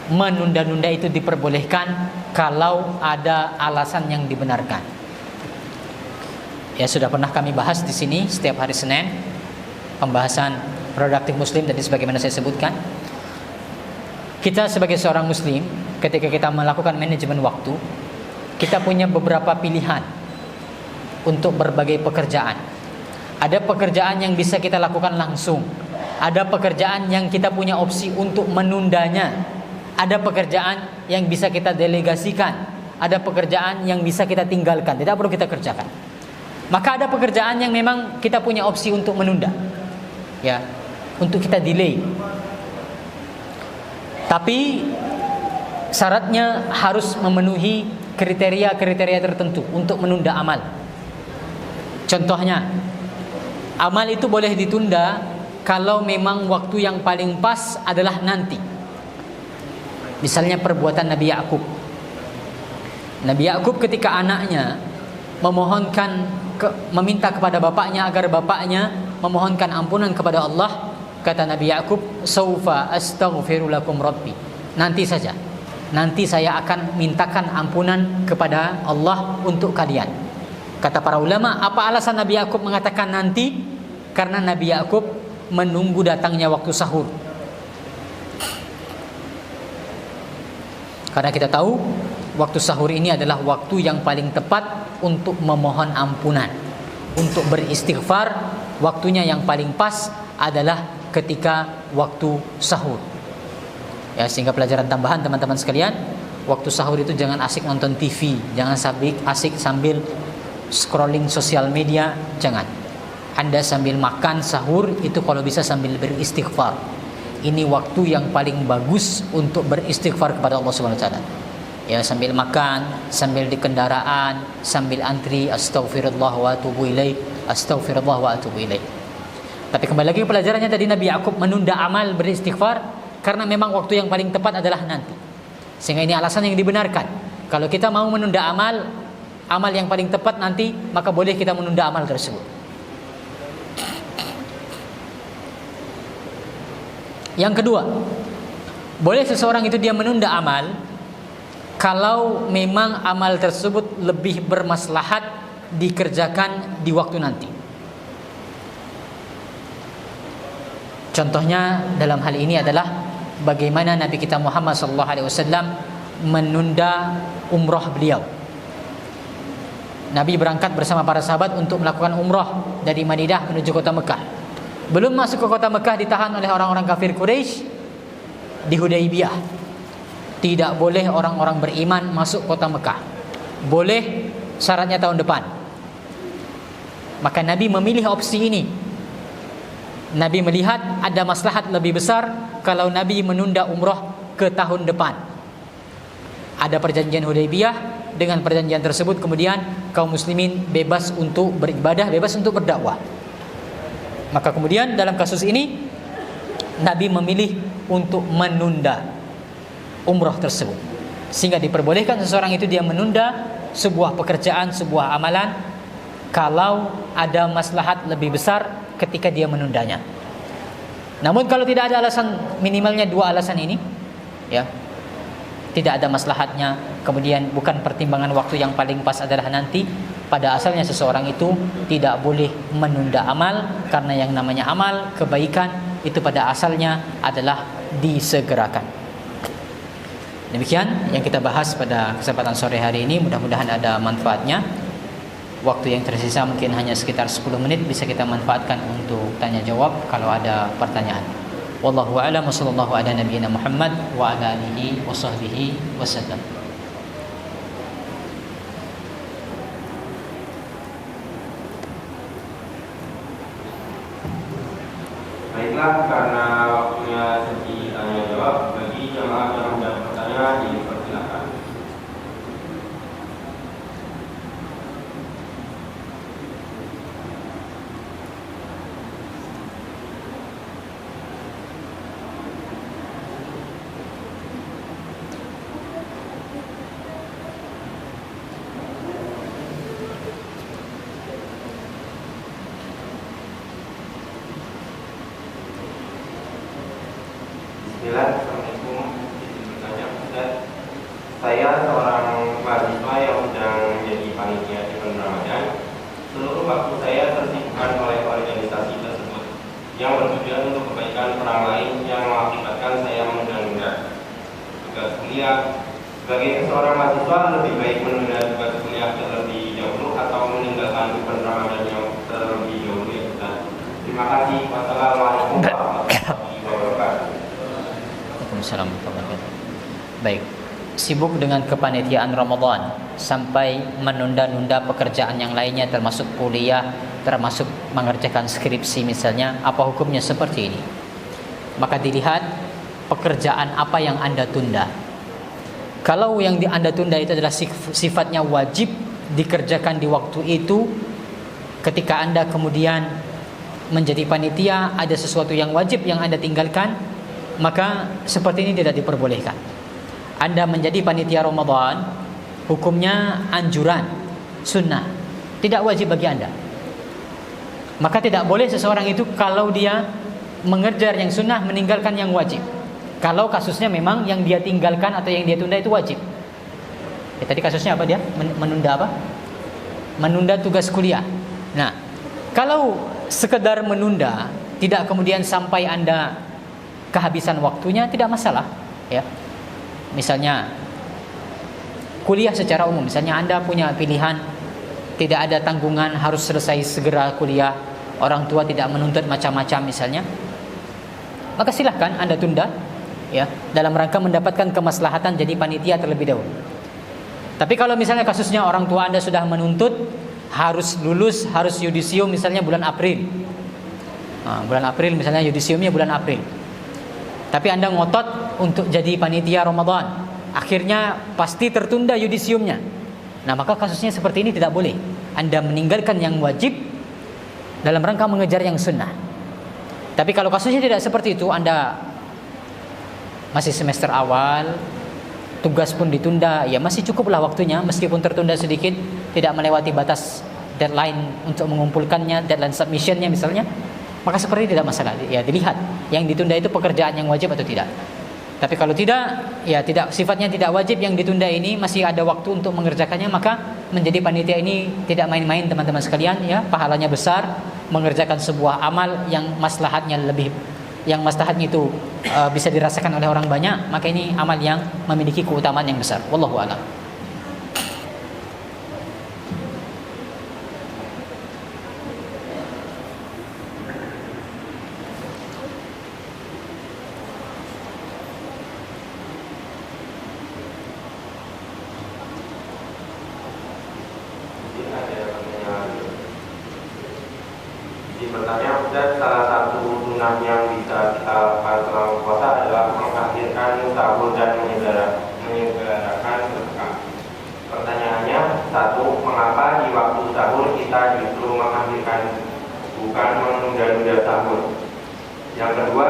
menunda-nunda itu diperbolehkan kalau ada alasan yang dibenarkan. Ya, sudah pernah kami bahas di sini setiap hari Senin, pembahasan produktif muslim tadi sebagaimana saya sebutkan. Kita sebagai seorang muslim, ketika kita melakukan manajemen waktu, kita punya beberapa pilihan untuk berbagai pekerjaan. Ada pekerjaan yang bisa kita lakukan langsung, ada pekerjaan yang kita punya opsi untuk menundanya, ada pekerjaan yang bisa kita delegasikan, ada pekerjaan yang bisa kita tinggalkan, tidak perlu kita kerjakan. Maka ada pekerjaan yang memang kita punya opsi untuk menunda, ya, untuk kita delay. Tapi syaratnya harus memenuhi kriteria-kriteria tertentu untuk menunda amal. Contohnya, amal itu boleh ditunda kalau memang waktu yang paling pas adalah nanti. Misalnya perbuatan Nabi Yakub. Nabi Yakub ketika anaknya meminta kepada bapaknya agar bapaknya memohonkan ampunan kepada Allah, kata Nabi Yakub, "Saufa astaghfiru lakum rabbi." Nanti saja. Nanti saya akan mintakan ampunan kepada Allah untuk kalian. Kata para ulama, apa alasan Nabi Yakub mengatakan nanti? Karena Nabi Yakub menunggu datangnya waktu sahur. Karena kita tahu waktu sahur ini adalah waktu yang paling tepat untuk memohon ampunan, untuk beristighfar. Waktunya yang paling pas adalah ketika waktu sahur. Ya, sehingga pelajaran tambahan teman-teman sekalian, waktu sahur itu jangan asik nonton TV, jangan asik sambil scrolling sosial media, jangan. Anda sambil makan sahur itu kalau bisa sambil beristighfar. Ini waktu yang paling bagus untuk beristighfar kepada Allah Subhanahu wa taala. Ya, sambil makan, sambil di kendaraan, sambil antri, astaghfirullah wa atubu ilaih, astaghfirullah wa atubu ilaih. Tapi kembali lagi ke pelajarannya tadi, Nabi Yakub menunda amal beristighfar karena memang waktu yang paling tepat adalah nanti. Sehingga ini alasan yang dibenarkan. Kalau kita mau menunda amal yang paling tepat nanti, maka boleh kita menunda amal tersebut. Yang kedua, boleh seseorang itu dia menunda amal kalau memang amal tersebut lebih bermaslahat dikerjakan di waktu nanti. Contohnya dalam hal ini adalah bagaimana Nabi kita Muhammad SAW menunda umrah beliau. Nabi berangkat bersama para sahabat untuk melakukan umrah dari Madinah menuju kota Mekah. Belum masuk ke kota Mekah ditahan oleh orang-orang kafir Quraisy di Hudaybiyah. Tidak boleh orang-orang beriman masuk kota Mekah. Boleh syaratnya tahun depan. Maka Nabi memilih opsi ini. Nabi melihat ada maslahat lebih besar kalau Nabi menunda umrah ke tahun depan. Ada perjanjian Hudaybiyah, dengan perjanjian tersebut kemudian kaum muslimin bebas untuk beribadah, bebas untuk berdakwah. Maka kemudian dalam kasus ini Nabi memilih untuk menunda umrah tersebut, sehingga diperbolehkan seseorang itu dia menunda sebuah pekerjaan, sebuah amalan kalau ada maslahat lebih besar ketika dia menundanya. Namun kalau tidak ada alasan, minimalnya dua alasan ini, ya, tidak ada maslahatnya, kemudian bukan pertimbangan waktu yang paling pas adalah nanti, pada asalnya seseorang itu tidak boleh menunda amal, karena yang namanya amal, kebaikan itu pada asalnya adalah disegerakan. Demikian yang kita bahas pada kesempatan sore hari ini, mudah-mudahan ada manfaatnya. Waktu yang tersisa mungkin hanya sekitar 10 menit, bisa kita manfaatkan untuk tanya jawab kalau ada pertanyaan. Wallahu a'lam, sallallahu ala nabiyyina Muhammad wa ala alihi wa sahbihi wasallam. Baiklah, karena waktunya sesi tanya jawab, bagi jamaah yang ada pertanyaan dipersilakan. Assalamualaikum. Bertanya, Ustaz, saya seorang mahasiswa yang sedang menjadi panitia di bulan Ramadan. Seluruh waktu saya tersibukkan oleh organisasi tersebut yang bertujuan untuk kebaikan orang lain, yang mengakibatkan saya menunda-nunda tugas kuliah. Sebagai seorang mahasiswa, lebih baik menunda tugas kuliah terlebih dahulu atau meninggalkan bulan Ramadan yang terlebih dahulu, ya Ustaz? Terima kasih. Wassalamualaikum warahmatullahi wabarakatuh. Baik, sibuk dengan kepanitiaan Ramadan sampai menunda-nunda pekerjaan yang lainnya, termasuk kuliah, termasuk mengerjakan skripsi misalnya, apa hukumnya seperti ini? Maka dilihat pekerjaan apa yang Anda tunda. Kalau yang Anda tunda itu adalah sifatnya wajib dikerjakan di waktu itu, ketika Anda kemudian menjadi panitia, ada sesuatu yang wajib yang Anda tinggalkan, maka seperti ini tidak diperbolehkan. Anda menjadi panitia Ramadan, hukumnya anjuran, sunnah, tidak wajib bagi Anda. Maka tidak boleh seseorang itu kalau dia mengejar yang sunnah meninggalkan yang wajib. Kalau kasusnya memang yang dia tinggalkan atau yang dia tunda itu wajib. Tadi kasusnya apa dia? Menunda apa? Menunda tugas kuliah. Nah, kalau sekedar menunda, tidak kemudian sampai Anda kehabisan waktunya, tidak masalah, ya. Misalnya kuliah secara umum, misalnya Anda punya pilihan, tidak ada tanggungan harus selesai segera kuliah, orang tua tidak menuntut macam-macam misalnya, maka silahkan Anda tunda, ya, dalam rangka mendapatkan kemaslahatan jadi panitia terlebih dahulu. Tapi kalau misalnya kasusnya orang tua Anda sudah menuntut harus lulus, harus yudisium misalnya bulan April. Bulan April misalnya yudisiumnya bulan April. Tapi Anda ngotot untuk jadi panitia Ramadan. Akhirnya pasti tertunda yudisiumnya. Nah, maka kasusnya seperti ini tidak boleh. Anda meninggalkan yang wajib dalam rangka mengejar yang sunnah. Tapi kalau kasusnya tidak seperti itu, Anda masih semester awal, tugas pun ditunda, ya masih cukuplah waktunya, meskipun tertunda sedikit, tidak melewati batas deadline untuk mengumpulkannya, deadline submissionnya misalnya, maka seperti tidak masalah. Ya dilihat yang ditunda itu pekerjaan yang wajib atau tidak. Tapi kalau tidak, ya tidak, sifatnya tidak wajib, yang ditunda ini masih ada waktu untuk mengerjakannya, maka menjadi panitia ini tidak main-main teman-teman sekalian, ya, pahalanya besar, mengerjakan sebuah amal yang maslahatnya lebih, yang maslahatnya itu bisa dirasakan oleh orang banyak, maka ini amal yang memiliki keutamaan yang besar. Wallahu a'lam. Sebenarnya Ustaz, salah satu sunnah yang bisa kita lakukan selama puasa adalah mengakhirkan sahur dan menyegerakan berbuka. Pertanyaannya, satu, mengapa di waktu sahur kita justru mengakhirkan, bukan menunda-nunda sahur? Yang kedua,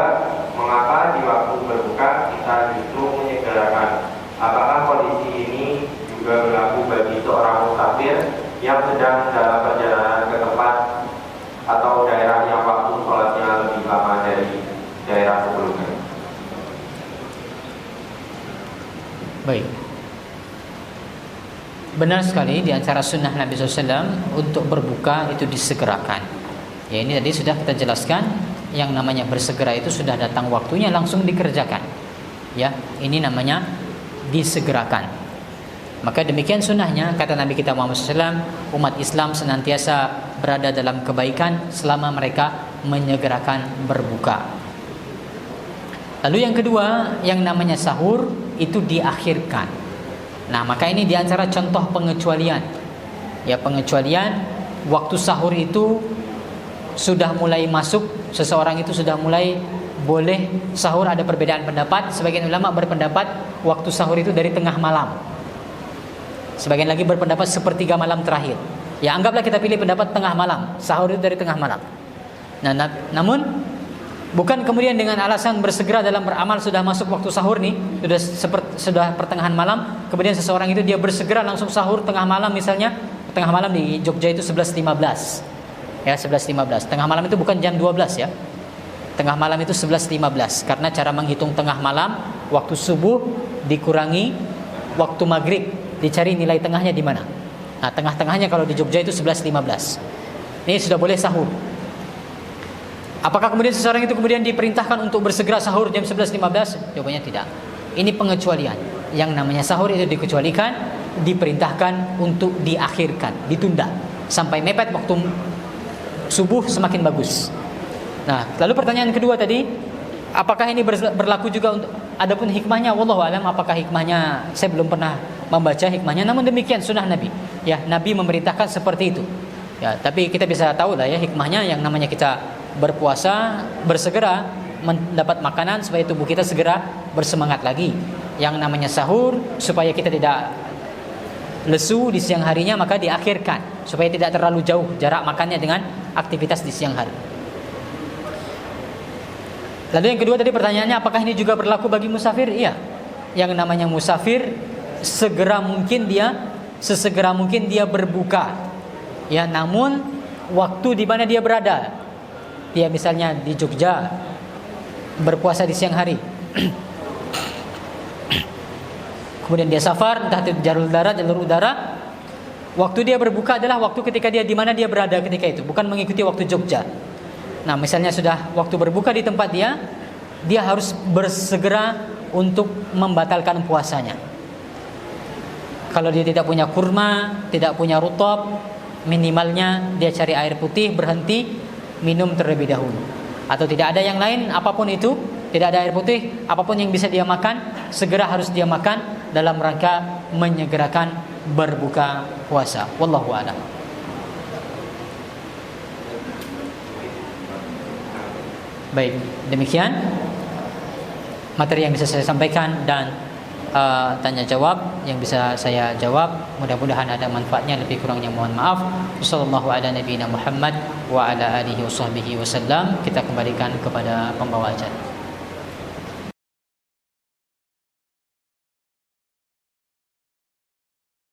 mengapa di waktu berbuka kita justru menyegerakan? Apakah kondisi ini juga berlaku bagi seorang musafir yang sedang dalam perjalanan ke tempat atau daerah yang waktu sholatnya lebih lama dari daerah sebelumnya? Baik. Benar sekali, di antara sunnah Nabi SAW untuk berbuka itu disegerakan. Ya, ini tadi sudah kita jelaskan, yang namanya bersegera itu sudah datang waktunya langsung dikerjakan. Ya, ini namanya disegerakan. Maka demikian sunnahnya, kata Nabi kita Muhammad SAW, umat Islam senantiasa berada dalam kebaikan selama mereka menyegerakan berbuka. Lalu yang kedua, yang namanya sahur itu diakhirkan. Nah, maka ini diantara contoh pengecualian. Ya, pengecualian waktu sahur itu sudah mulai masuk, seseorang itu sudah mulai boleh sahur. Ada perbedaan pendapat. Sebagian ulama berpendapat waktu sahur itu dari tengah malam. Sebagian lagi berpendapat sepertiga malam terakhir. Ya, anggaplah kita pilih pendapat tengah malam. Sahur itu dari tengah malam. Nah, namun bukan kemudian dengan alasan bersegera dalam beramal sudah masuk waktu sahur nih, sudah pertengahan malam, kemudian seseorang itu dia bersegera langsung sahur tengah malam misalnya. Tengah malam di Jogja itu 11.15. Ya, 11.15. Tengah malam itu bukan jam 12 ya. Tengah malam itu 11.15 karena cara menghitung tengah malam waktu subuh dikurangi waktu maghrib, dicari nilai tengahnya di mana. Nah, tengah-tengahnya kalau di Jogja itu 11.15. Ini sudah boleh sahur. Apakah kemudian seseorang itu kemudian diperintahkan untuk bersegera sahur jam 11.15? Jawabannya tidak. Ini pengecualian. Yang namanya sahur itu dikecualikan, diperintahkan untuk diakhirkan, ditunda sampai mepet waktu subuh semakin bagus. Nah, lalu pertanyaan kedua tadi, apakah ini berlaku juga untuk, adapun hikmahnya, wallahu alam, apakah hikmahnya saya belum pernah membaca hikmahnya, namun demikian sunnah Nabi. Ya, Nabi memerintahkan seperti itu. Ya, tapi kita bisa tahu lah ya hikmahnya, yang namanya kita berpuasa, bersegera mendapat makanan supaya tubuh kita segera bersemangat lagi. Yang namanya sahur supaya kita tidak lesu di siang harinya, maka diakhirkan supaya tidak terlalu jauh jarak makannya dengan aktivitas di siang hari. Lalu yang kedua tadi pertanyaannya, apakah ini juga berlaku bagi musafir? Iya. Yang namanya musafir sesegera mungkin dia berbuka. Ya, namun waktu di mana dia berada. Dia misalnya di Jogja berpuasa di siang hari. Kemudian dia safar, entah itu jalur darat, jalur udara. Waktu dia berbuka adalah waktu ketika dia di mana dia berada ketika itu, bukan mengikuti waktu Jogja. Nah, misalnya sudah waktu berbuka di tempat dia harus bersegera untuk membatalkan puasanya. Kalau dia tidak punya kurma, tidak punya rutab, minimalnya dia cari air putih, berhenti, minum terlebih dahulu. Atau tidak ada yang lain, apapun itu, tidak ada air putih, apapun yang bisa dia makan segera harus dia makan dalam rangka menyegerakan berbuka puasa. Wallahu a'lam. Baik, demikian materi yang bisa saya sampaikan dan tanya jawab yang bisa saya jawab. Mudah-mudahan ada manfaatnya, lebih kurangnya mohon maaf. Wassallallahu ala nabiyina Muhammad wa ala alihi washabbihi wasallam. Kita kembalikan kepada pembawa acara.